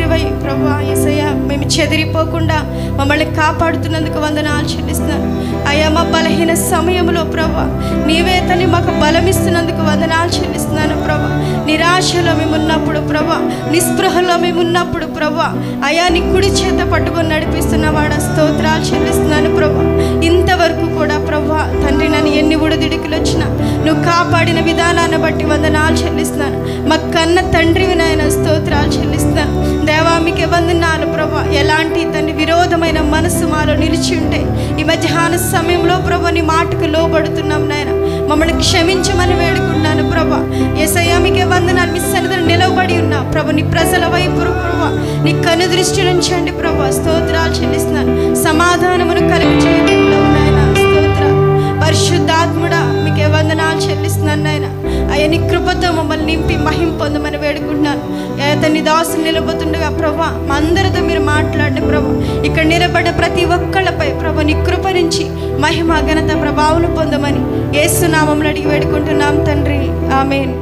తండ్రివై ప్రభువా యేసయ్యా మేము చెదిరిపోకుండా మమ్మల్ని కాపాడుతున్నందుకు వందనాలు చెల్లిస్తున్నాను అయ్యా. మా బలహీన సమయంలో ప్రభువా నీవే తల్లి మాకు బలమిస్తున్నందుకు వందనాలు చెల్లిస్తున్నాను ప్రభువా. నిరాశలో మేము ఉన్నప్పుడు ప్రభువా, నిస్పృహలో మేము ఉన్నప్పుడు ప్రభువా అయ్యా నీ కుడి చేత పట్టుకొని నడిపిస్తున్న వాడ స్తోత్రాలు చెల్లిస్తున్నాను ప్రభువా. ఇంతవరకు కూడా ప్రభువా తండ్రి నన్ను ఎన్ని ఒడిదుడుకులు వచ్చినా నువ్వు కాపాడిన విధానాన్ని బట్టి వందనాలు చెల్లిస్తున్నాను. మా కన్న తండ్రివి నాయన స్తోత్రాలు చెల్లిస్తున్నాను దేవా. మీకే వందనాలు ప్రభువా. ఎలాంటి తండ్రి విరోధమైన మనసు మాలో నిలిచి ఉంటే ఈ మధ్యాహ్న సమయంలో ప్రభువా నీ మాటకు లోబడుతున్నాం నాయన. మమ్మల్ని క్షమించమని వేడుకున్నాను ప్రభా. యేసయ్యా మీకే వందనాలు. మీ సన్నిధిలో నిలవబడి ఉన్నా ప్రభు నీ ప్రజల వైపు ప్రభా నీ కను దృష్టి నుంచండి ప్రభా. స్తోత్రాలు చెల్లిస్తున్నాను. సమాధానమును కలిగి చేయండి నాయన. స్తోత్రాలు పరిశుద్ధాత్ముడా మీకే వందనాలు చెల్లిస్తున్నాను నాయన. అయ్యా నీ కృపతో మమ్మల్ని నింపి మహిమ పొందమని వేడుకుంటున్నాను. నీ దాసులు నిలబోతుండగా ప్రభా మా అందరితో మీరు మాట్లాడండి ప్రభా. ఇక్కడ నిలబడ్డ ప్రతి ఒక్కళ్ళపై ప్రభా నీ కృప నుంచి మహిమ ఘనత ప్రభావం పొందమని యేసు నామములో అడిగి వేడుకుంటున్నాం తండ్రి. ఆమేన్.